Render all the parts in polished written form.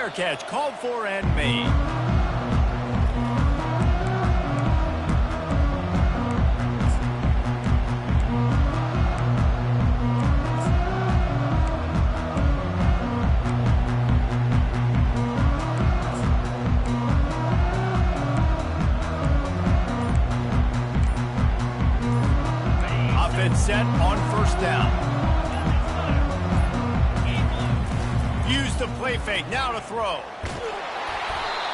Fair catch, called for and made. Offense set on first down. Use the play fake, now to throw.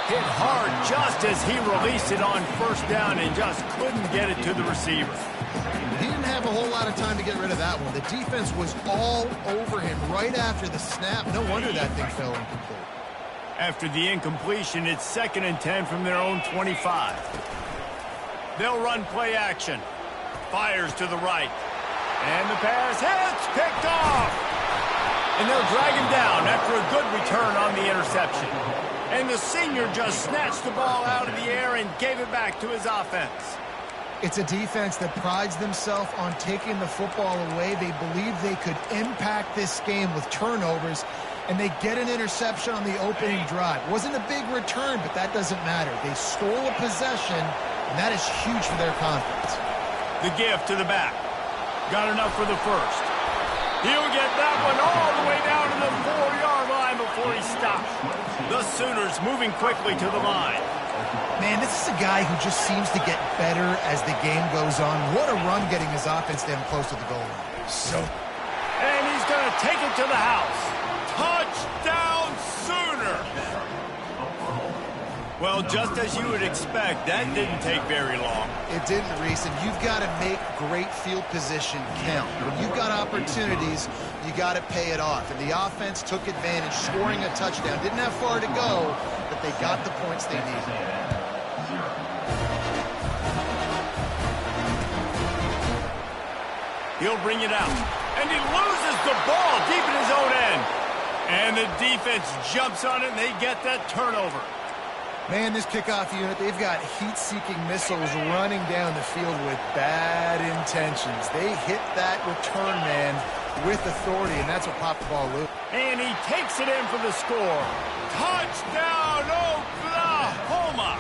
Hit hard just as he released it on first down and just couldn't get it to the receiver. He didn't have a whole lot of time to get rid of that one. The defense was all over him right after the snap. No wonder that thing fell incomplete. After the incompletion, it's 2nd and 10 from their own 25. They'll run play action. Fires to the right. And the pass hits, picked off. And they'll drag him down after a good return on the interception. And the senior just snatched the ball out of the air and gave it back to his offense. It's a defense that prides themselves on taking the football away. They believe they could impact this game with turnovers, and they get an interception on the opening drive. Wasn't a big return, but that doesn't matter. They stole a possession, and that is huge for their confidence. The gift to the back. Got enough for the first. He'll get that one all the way down to the 4-yard line before he stops. The Sooners moving quickly to the line. Man, this is a guy who just seems to get better as the game goes on. What a run getting his offense down close to the goal line. And he's going to take it to the house. Touchdown, Sooners! Well, just as you would expect, that didn't take very long. It didn't, Reese, and you've got to make great field position count. When you've got opportunities, you got to pay it off. And the offense took advantage, scoring a touchdown. Didn't have far to go, but they got the points they needed. He'll bring it out, and he loses the ball deep in his own end. And the defense jumps on it, and they get that turnover. Man, this kickoff unit, they've got heat-seeking missiles running down the field with bad intentions. They hit that return man with authority, and that's what popped the ball loose. And he takes it in for the score. Touchdown, Oklahoma!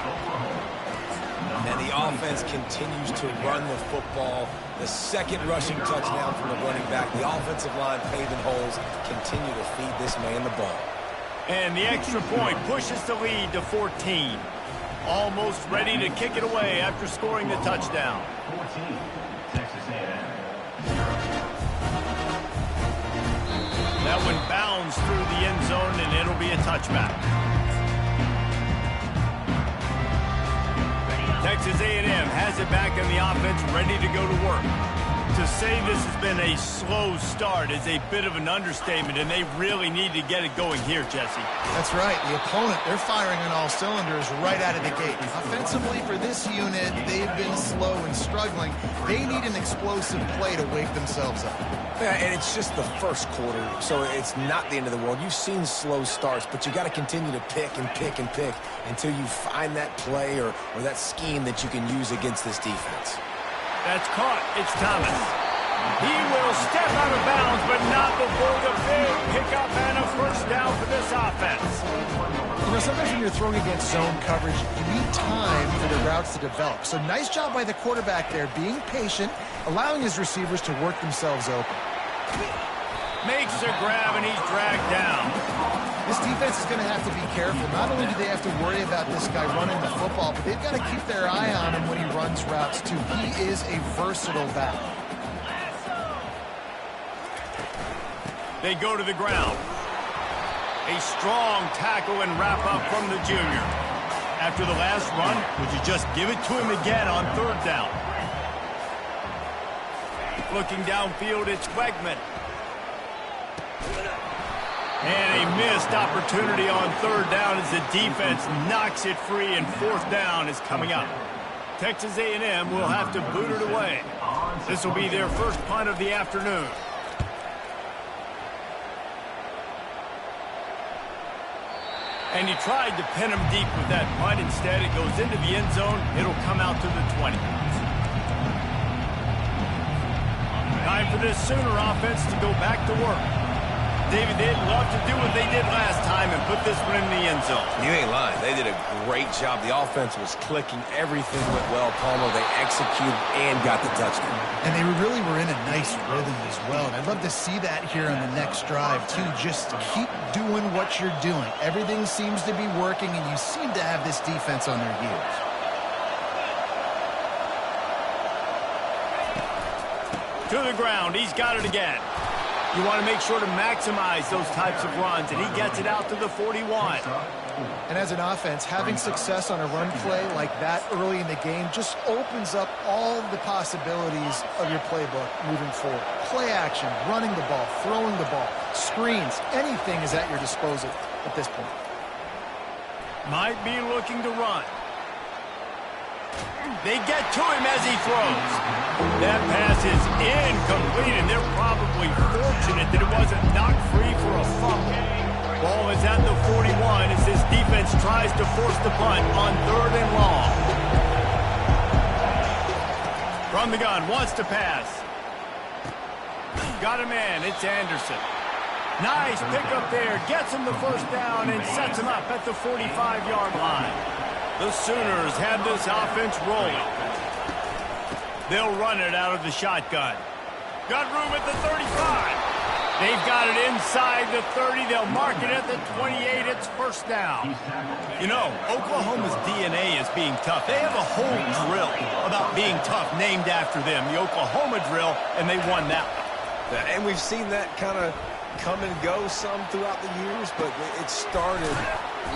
And the offense continues to run the football. The second rushing touchdown from the running back. The offensive line paving holes, continue to feed this man the ball. And the extra point pushes the lead to 14. Almost ready to kick it away after scoring the touchdown. 14, Texas A&M. That one bounds through the end zone, and it'll be a touchback. Texas A&M has it back in the offense, ready to go to work. To say this has been a slow start is a bit of an understatement, and they really need to get it going here, Jesse. That's right. The opponent, they're firing on all cylinders right out of the gate. Offensively for this unit, they've been slow and struggling. They need an explosive play to wake themselves up. Yeah, and it's just the first quarter, so it's not the end of the world. You've seen slow starts, but you got to continue to pick and pick and pick until you find that play or that scheme that you can use against this defense. That's caught. It's Thomas. He will step out of bounds, but not before the big pickup and a first down for this offense. You know, sometimes when you're throwing against zone coverage, you need time for the routes to develop. So nice job by the quarterback there, being patient, allowing his receivers to work themselves open. Makes a grab, and he's dragged down. This defense is going to have to be careful. Not only do they have to worry about this guy running the football, but they've got to keep their eye on him when he runs routes, too. He is a versatile back. They go to the ground. A strong tackle and wrap-up from the junior. After the last run, would you just give it to him again on third down? Looking downfield, it's Wegman. And a missed opportunity on third down as the defense knocks it free, and fourth down is coming up. Texas A&M will have to boot it away. This will be their first punt of the afternoon. And he tried to pin him deep with that punt. Instead, it goes into the end zone. It'll come out to the 20. Time for this Sooner offense to go back to work. David, they'd love to do what they did last time and put this one in the end zone. You ain't lying. They did a great job. The offense was clicking. Everything went well, Palmer. They executed and got the touchdown. And they really were in a nice rhythm as well. And I'd love to see that here on the next drive, too. Just keep doing what you're doing. Everything seems to be working, and you seem to have this defense on their heels. To the ground. He's got it again. You want to make sure to maximize those types of runs, and he gets it out to the 41. And as an offense, having success on a run play like that early in the game just opens up all the possibilities of your playbook moving forward. Play action, running the ball, throwing the ball, screens, anything is at your disposal at this point. Might be looking to run. They get to him as he throws. That pass is incomplete, and they're probably fortunate that it wasn't knocked free for a fumble. Ball is at the 41 as this defense tries to force the punt on 3rd and long. From the gun, wants to pass. Got a man, it's Anderson. Nice pickup there, gets him the first down and sets him up at the 45-yard line. The Sooners have this offense rolling. They'll run it out of the shotgun. Got room at the 35. They've got it inside the 30. They'll mark it at the 28. It's first down. You know, Oklahoma's DNA is being tough. They have a whole drill about being tough named after them, the Oklahoma drill, and they won that one. And we've seen that kind of come and go some throughout the years, but it started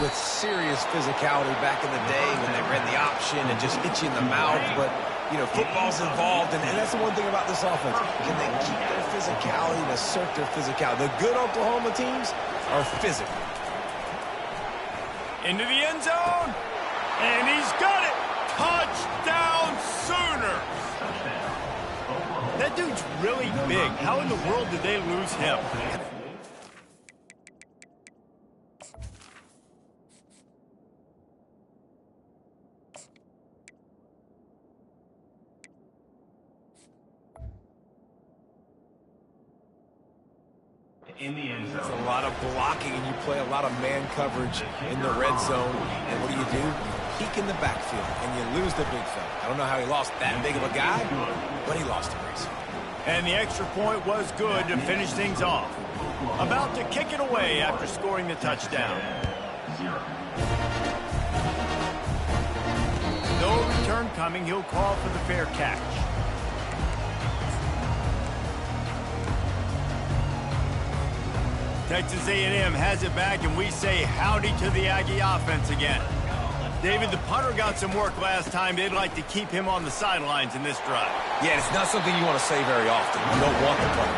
with serious physicality back in the day when they ran the option and just hit you in the mouth. But, you know, football's involved, and that's the one thing about this offense. Can they keep their physicality and assert their physicality? The good Oklahoma teams are physical. Into the end zone, and he's got it. Touchdown, Sooners. That dude's really big. How in the world did they lose him? In the end zone. It's a lot of blocking, and you play a lot of man coverage in the red zone. And what do? You peek in the backfield, and you lose the big fella. I don't know how he lost that big of a guy, but he lost a race. And the extra point was good to finish things off. About to kick it away after scoring the touchdown. No return coming. He'll call for the fair catch. Texas A&M has it back, and we say howdy to the Aggie offense again. David, the punter got some work last time. They'd like to keep him on the sidelines in this drive. Yeah, it's not something you want to say very often. You don't want the punter.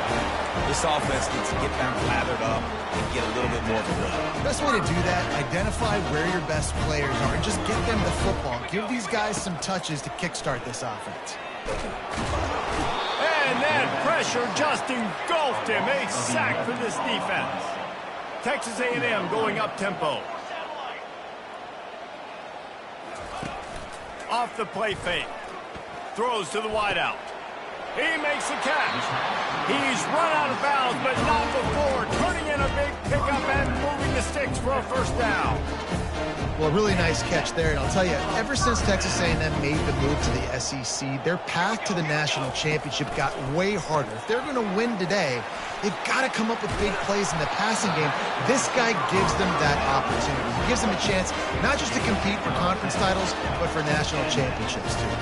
This offense needs to get back lathered up and get a little bit more of a rhythm. Best way to do that, identify where your best players are and just get them the football. Give these guys some touches to kickstart this offense. And that pressure just engulfed him. A sack for this defense. Texas A&M going up-tempo. Off the play fake. Throws to the wideout. He makes the catch. He's run out of bounds, but not before turning in a big pickup and moving the sticks for a first down. Well, really nice catch there, and I'll tell you, ever since Texas A&M made the move to the SEC, their path to the national championship got way harder. If they're going to win today, they've got to come up with big plays in the passing game. This guy gives them that opportunity. He gives them a chance not just to compete for conference titles, but for national championships, too.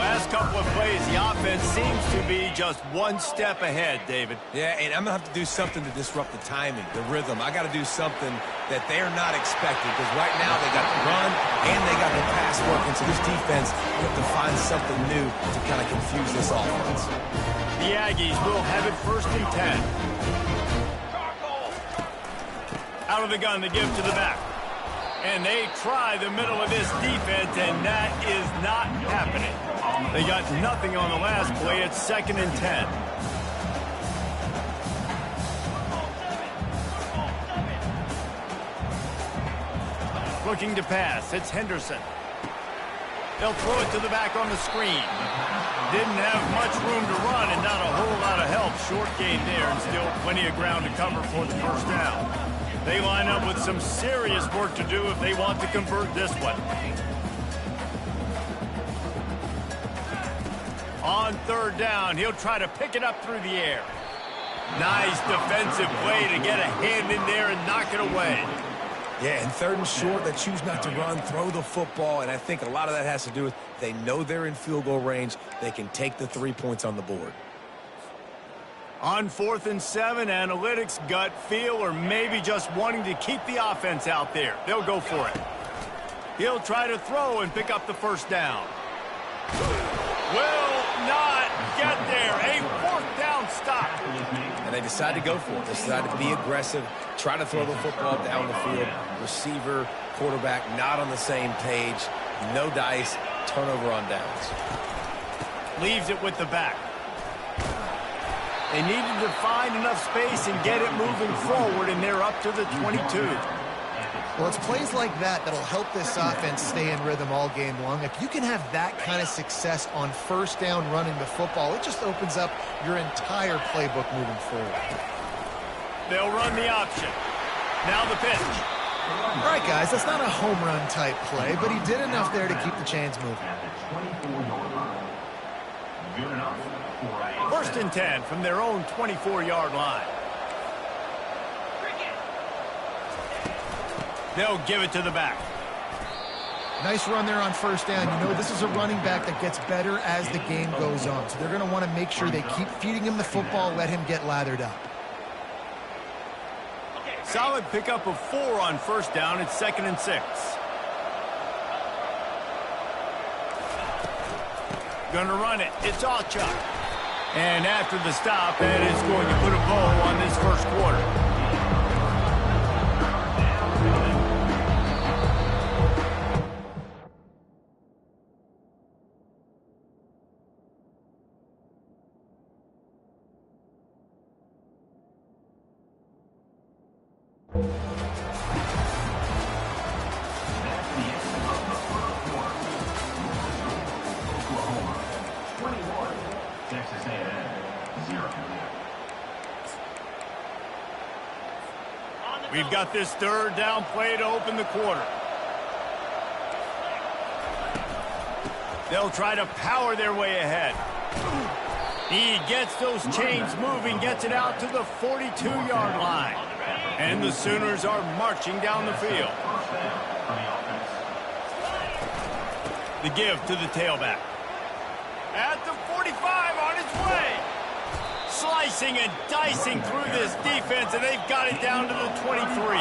Last couple of plays, the offense seems to be just one step ahead, David. Yeah, and I'm going to have to do something to disrupt the timing, the rhythm. I got to do something that they're not expecting, because right now they got the run and they got the pass working. So this defense, you have to find something new to kind of confuse this offense. The Aggies will have it 1st and 10. Out of the gun, they give to the back. And they try the middle of this defense, and that is not happening. They got nothing on the last play. It's 2nd and 10. Looking to pass. It's Henderson. They'll throw it to the back on the screen. Didn't have much room to run and not a whole lot of help. Short gain there and still plenty of ground to cover for the first down. They line up with some serious work to do if they want to convert this one. On third down, he'll try to pick it up through the air. Nice defensive play to get a hand in there and knock it away. Yeah, and third and short, they choose not to run, throw the football, and I think a lot of that has to do with they know they're in field goal range. They can take the 3 points on the board. On 4th and 7, analytics, gut feel, or maybe just wanting to keep the offense out there. They'll go for it. He'll try to throw and pick up the first down. Will not get there. A 4th down stop. And they decide to go for it. They decide to be aggressive, try to throw the football down the field. Receiver, quarterback, not on the same page. No dice, turnover on downs. Leaves it with the back. They needed to find enough space and get it moving forward, and they're up to the 22. Well, it's plays like that that'll help this offense stay in rhythm all game long. If you can have that kind of success on first down running the football, it just opens up your entire playbook moving forward. They'll run the option. Now the pitch. All right, guys, that's not a home run type play, but he did enough there to keep the chains moving. First and 10 from their own 24-yard line. They'll give it to the back. Nice run there on first down. You know, this is a running back that gets better as the game goes on. So they're going to want to make sure they keep feeding him the football, let him get lathered up. Solid pickup of 4 on first down. It's 2nd and 6. Gonna run it. It's all Chuck. And after the stop, that is going to put a bow on this first quarter. We've got this third down play to open the quarter. They'll try to power their way ahead. He gets those chains moving, gets it out to the 42-yard line. And the Sooners are marching down the field. The give to the tailback. At the 45, on its way. Slicing and dicing through this defense, and they've got it down to the 23.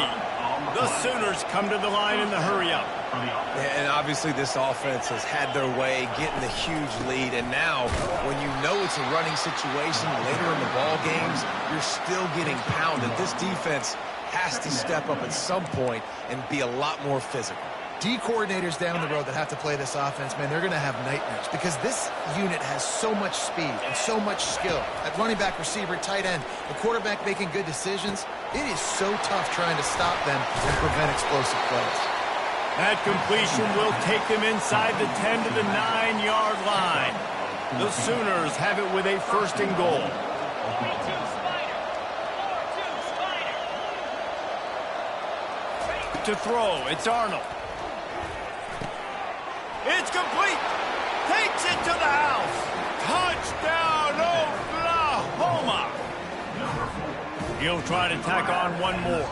The Sooners come to the line in the hurry-up. And obviously this offense has had their way, getting the huge lead. And now, when you know it's a running situation later in the ball games, you're still getting pounded. This defense has to step up at some point and be a lot more physical. D coordinators down the road that have to play this offense, man, they're going to have nightmares because this unit has so much speed and so much skill. At running back, receiver, tight end, the quarterback making good decisions, it is so tough trying to stop them and prevent explosive plays. That completion will take them inside the 10 to the 9-yard line. The Sooners have it with a 1st and goal. To throw, it's Arnold. It's complete. Takes it to the house. Touchdown, Oklahoma. He'll try to tack on one more.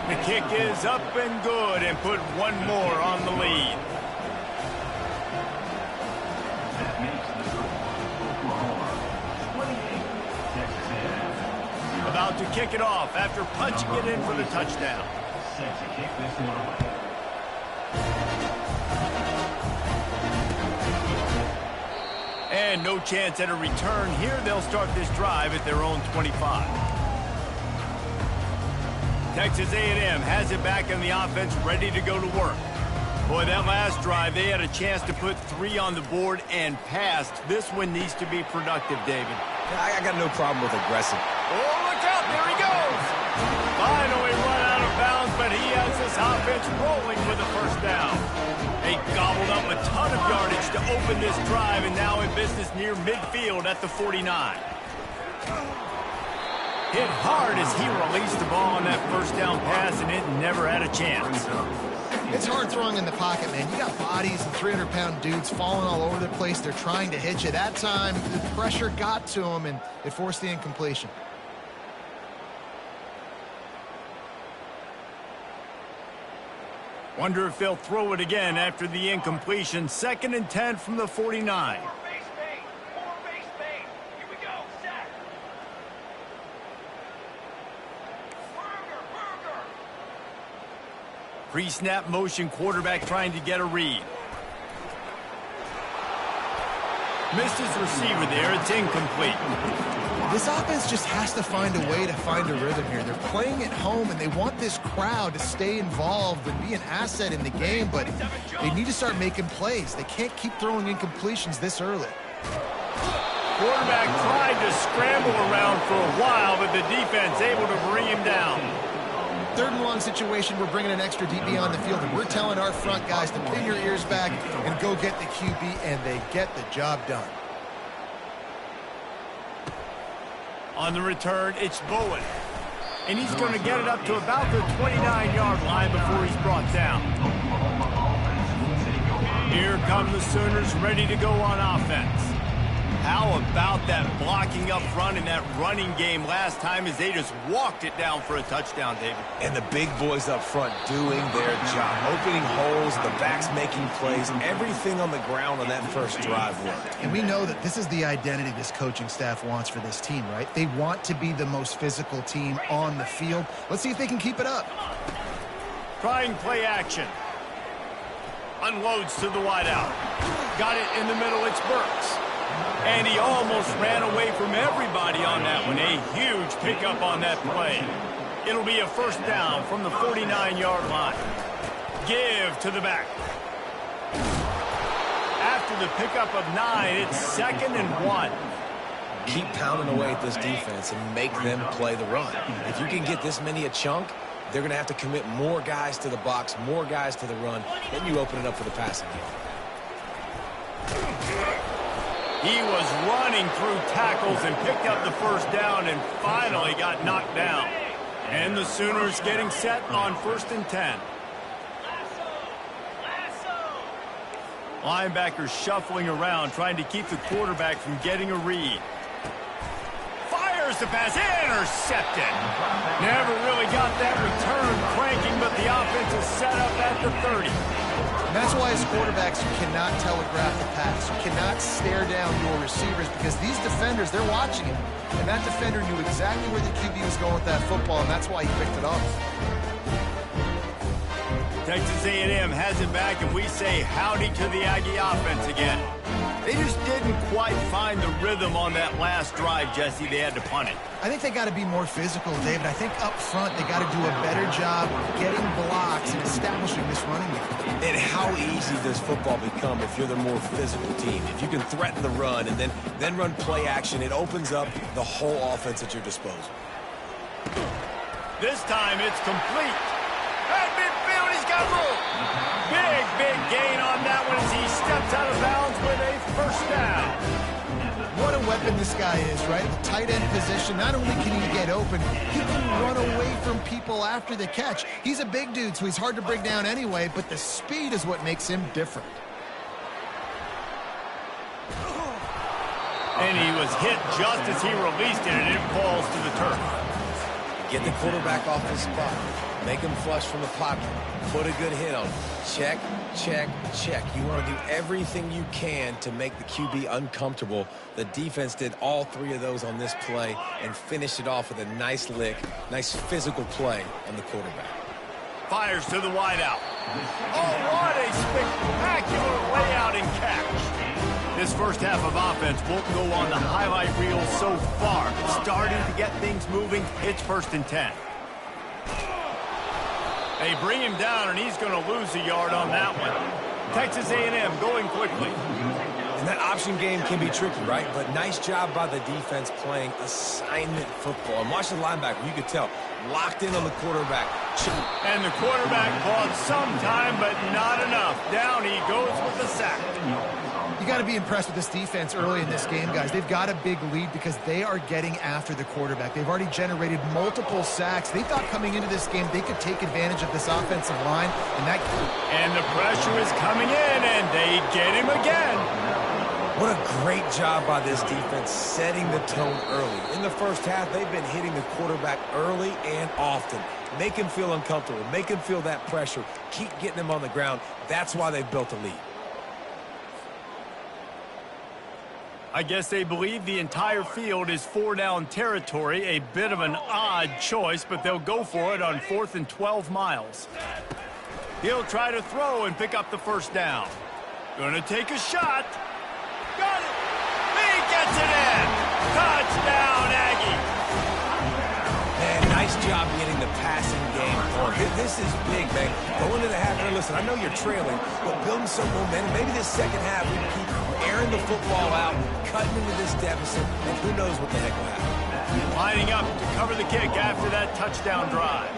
The kick is up and good and put one more on the lead. About to kick it off after punching it in for the touchdown. And no chance at a return here. They'll start this drive at their own 25. Texas A&M has it back in the offense, ready to go to work. Boy, that last drive, they had a chance to put 3 on the board and passed. This one needs to be productive, David. I got no problem with aggressive. Oh, look out. There he goes. Finally run out of bounds, but he has this offense rolling with a first down. They gobbled up a ton of yardage to open this drive, and now in business near midfield at the 49. Hit hard as he released the ball on that first down pass, and it never had a chance. It's hard throwing in the pocket, man. You got bodies and 300-pound dudes falling all over the place. They're trying to hit you. That time, the pressure got to him, and it forced the incompletion. Wonder if they'll throw it again after the incompletion. 2nd and 10 from the 49. Pre-snap motion, quarterback trying to get a read. Missed his receiver there. It's incomplete. This offense just has to find a way to find a rhythm here. They're playing at home, and they want this crowd to stay involved and be an asset in the game, but they need to start making plays. They can't keep throwing incompletions this early. Quarterback tried to scramble around for a while, but the defense able to bring him down. 3rd and long situation, we're bringing an extra DB on the field, and we're telling our front guys to pin your ears back and go get the QB, and they get the job done. On the return, it's Bowen. And he's going to get it up to about the 29-yard line before he's brought down. Here come the Sooners ready to go on offense. How about that blocking up front in that running game last time as they just walked it down for a touchdown, David? And the big boys up front doing their job. Opening holes, the backs making plays, everything on the ground on that first drive worked. And we know that this is the identity this coaching staff wants for this team, right? They want to be the most physical team on the field. Let's see if they can keep it up. Trying play action. Unloads to the wideout. Got it in the middle, it's Burks. And he almost ran away from everybody on that one. A huge pickup on that play. It'll be a first down from the 49-yard line. Give to the back. After the pickup of 9, it's 2nd and 1. Keep pounding away at this defense and make them play the run. If you can get this many a chunk, they're going to have to commit more guys to the box, more guys to the run. Then you open it up for the passing game. He was running through tackles and picked up the first down and finally got knocked down. And the Sooners getting set on 1st and 10. Linebackers shuffling around, trying to keep the quarterback from getting a read. Fires the pass, intercepted. Never really got that return cranking, but the offense is set up at the 30. And that's why as quarterbacks, you cannot telegraph the pass. You cannot stare down your receivers because these defenders, they're watching it. And that defender knew exactly where the QB was going with that football, and that's why he picked it off. Texas A&M has it back, and we say howdy to the Aggie offense again. They just didn't quite find the rhythm on that last drive, Jesse. They had to punt it. I think they got to be more physical, David. I think up front they got to do a better job getting blocks and establishing this running game. And how easy does football become if you're the more physical team? If you can threaten the run and then run play action, it opens up the whole offense at your disposal. This time it's complete. At midfield, he's got room. Big gain on that one as he steps out of bounds with a first down. What a weapon this guy is, right? The tight end position, not only can he get open, he can run away from people after the catch. He's a big dude, so he's hard to bring down anyway, but the speed is what makes him different. And he was hit just as he released it, and it falls to the turf. Get the quarterback off his spot. Make him flush from the pocket. Put a good hit on him. Check, check, check. You want to do everything you can to make the QB uncomfortable. The defense did all 3 of those on this play and finished it off with a nice lick, nice physical play on the quarterback. Fires to the wideout. Oh, what a spectacular layout and catch. This first half of offense won't go on the highlight reel so far. Starting to get things moving. It's 1st and 10. They bring him down, and he's going to lose a yard on that one. Texas A&M going quickly. And that option game can be tricky, right? But nice job by the defense playing assignment football. And watch the linebacker. You could tell. Locked in on the quarterback. And the quarterback bought some time, but not enough. Down he goes with the sack. You got to be impressed with this defense early in this game, guys. They've got a big lead because they are getting after the quarterback. They've already generated multiple sacks. They thought coming into this game they could take advantage of this offensive line, and the pressure is coming in, and they get him again. What a great job by this defense setting the tone early. In the first half, they've been hitting the quarterback early and often. Make him feel uncomfortable. Make him feel that pressure. Keep getting him on the ground. That's why they've built a lead. I guess they believe the entire field is 4-down territory. A bit of an odd choice, but they'll go for it on 4th and 12 miles. He'll try to throw and pick up the first down. Gonna take a shot. Got it. He gets it in. Touchdown, Aggie. Man, nice job getting the passing game going. This is big, man. Going to the half. Now, listen, I know you're trailing, but building some momentum. Maybe this second half we keep airing the football out, cutting into this deficit, and who knows what the heck will happen. Lining up to cover the kick after that touchdown drive.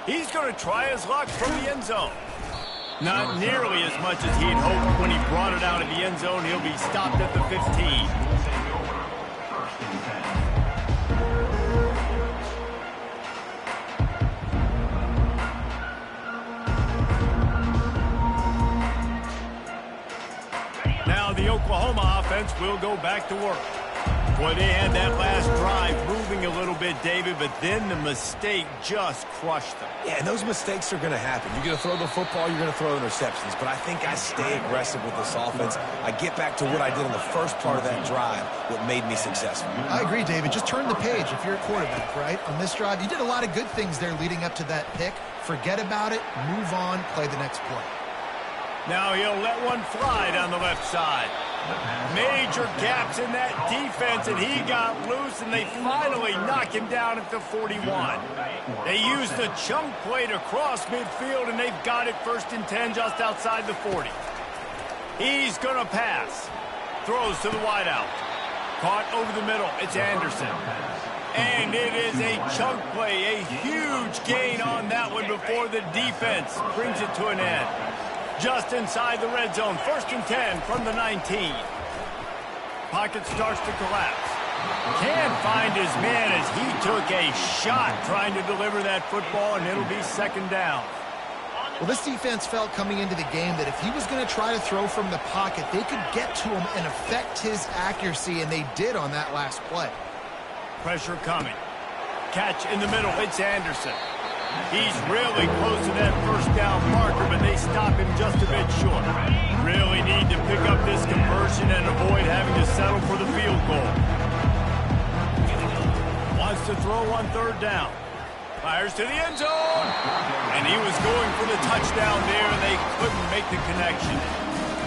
He's going to try his luck from the end zone. Not nearly as much as he'd hoped when he brought it out of the end zone. He'll be stopped at the 15. Now the Oklahoma offense will go back to work. Boy, they had that last drive moving a little bit, David, but then the mistake just crushed them. Yeah, and those mistakes are going to happen. You're going to throw the football, you're going to throw interceptions. But I think I stay aggressive with this offense. I get back to what I did in the first part of that drive, what made me successful. I agree, David. Just turn the page if you're a quarterback, right? On this drive, you did a lot of good things there leading up to that pick. Forget about it, move on, play the next play. Now he'll let one fly down the left side. Major gaps in that defense, and he got loose, and they finally knock him down at the 41. They used a chunk play to cross midfield, and they've got it 1st and 10 just outside the 40. He's going to pass. Throws to the wideout. Caught over the middle. It's Anderson. And it is a chunk play, a huge gain on that one before the defense brings it to an end. Just inside the red zone, 1st and 10 from the 19. Pocket starts to collapse. Can't find his man as he took a shot trying to deliver that football, and it'll be 2nd down. Well, this defense felt coming into the game that if he was going to try to throw from the pocket, they could get to him and affect his accuracy, and they did on that last play. Pressure coming. Catch in the middle, it's Anderson. He's really close to that 1st down marker, but they stop him just a bit short. Really need to pick up this conversion and avoid having to settle for the field goal. Wants to throw on 3rd down. Fires to the end zone. And he was going for the touchdown there, and they couldn't make the connection.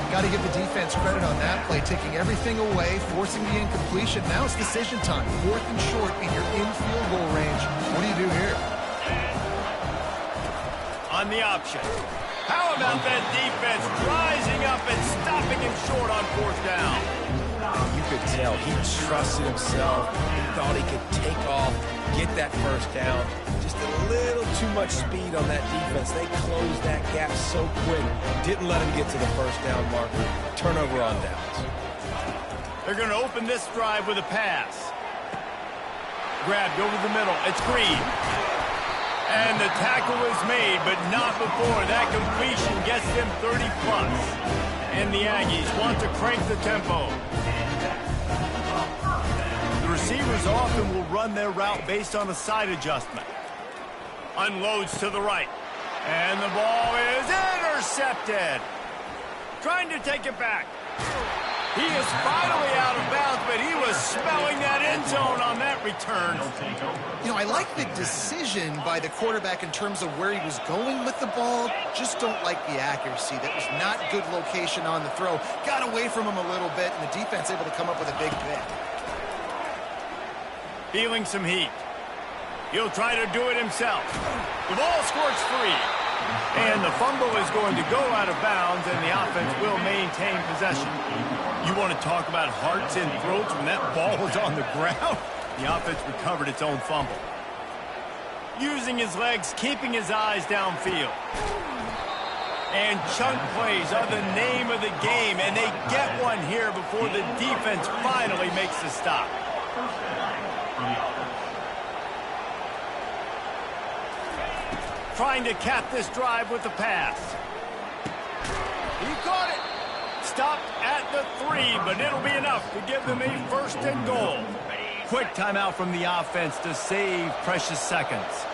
Got to give the defense credit on that play, taking everything away, forcing the incompletion. Now it's decision time. 4th and short, and you're in field goal range. What do you do here? On the option. How about that defense rising up and stopping him short on 4th down? You could tell he trusted himself. He thought he could take off, get that 1st down. Just a little too much speed on that defense. They closed that gap so quick. Didn't let him get to the 1st down marker. Turnover on downs. They're going to open this drive with a pass. Grabbed over the middle. It's Green. And the tackle is made, but not before that completion gets them 30+. And the Aggies want to crank the tempo. The receivers often will run their route based on a side adjustment. Unloads to the right. And the ball is intercepted. Trying to take it back. He is finally out of bounds, but he was smelling that end zone on that return. You know, I like the decision by the quarterback in terms of where he was going with the ball. Just don't like the accuracy. That was not good location on the throw. Got away from him a little bit, and the defense able to come up with a big pick. Feeling some heat. He'll try to do it himself. The ball squirts free. And the fumble is going to go out of bounds, and the offense will maintain possession. You want to talk about hearts and throats when that ball was on the ground? The offense recovered its own fumble. Using his legs, keeping his eyes downfield. And chunk plays are the name of the game, and they get one here before the defense finally makes the stop. Trying to cap this drive with the pass. He caught it. Stopped at the 3, but it'll be enough to give them a first and goal. Quick timeout from the offense to save precious seconds.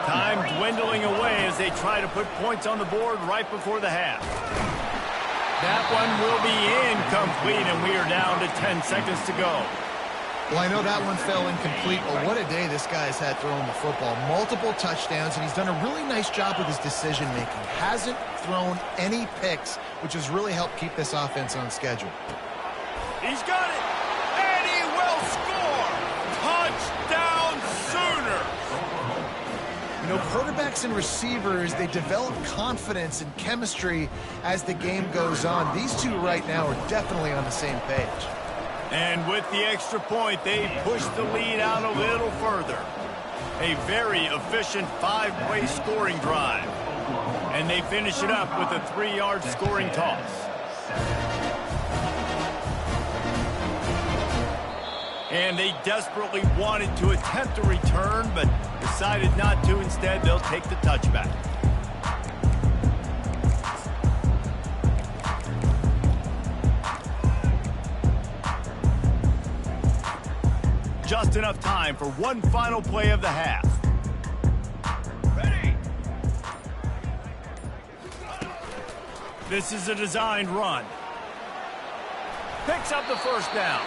Time dwindling away as they try to put points on the board right before the half. That one will be incomplete, and we are down to 10 seconds to go. Well, I know that one fell incomplete, but what a day this guy has had throwing the football. Multiple touchdowns, and he's done a really nice job with his decision-making. Hasn't thrown any picks, which has really helped keep this offense on schedule. He's got it, and he will score! Touchdown Sooners! You know, quarterbacks and receivers, they develop confidence and chemistry as the game goes on. These two right now are definitely on the same page. And with the extra point, they push the lead out a little further. A very efficient 5-play scoring drive. And they finish it up with a 3-yard scoring toss. And they desperately wanted to attempt a return, but decided not to. Instead, they'll take the touchback. Just enough time for one final play of the half. Ready. This is a designed run. Picks up the first down.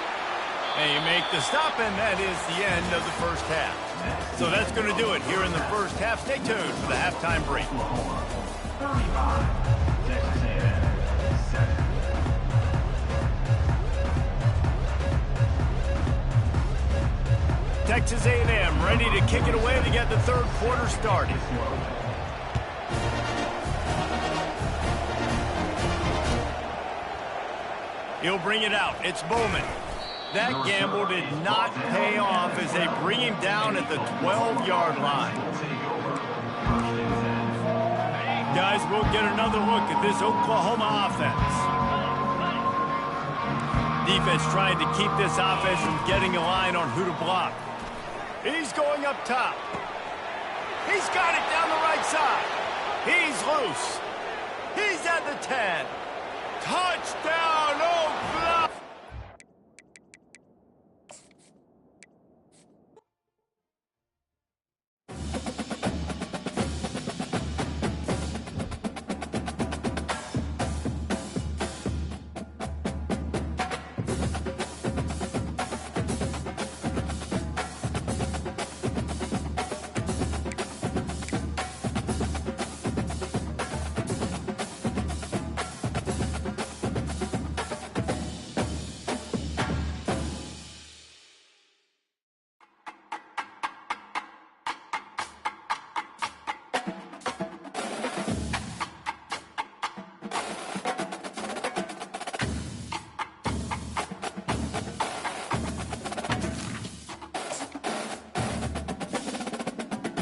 And you make the stop, and that is the end of the first half. So that's going to do it here in the first half. Stay tuned for the halftime break. 35, Texas A&M, 7. Texas A&M ready to kick it away to get the third quarter started. He'll bring it out. It's Bowman. That gamble did not pay off as they bring him down at the 12-yard line. Guys, we'll get another look at this Oklahoma offense. Defense trying to keep this offense from getting a line on who to block. He's going up top. He's got it down the right side. He's loose. He's at the 10. Touchdown, Oklahoma!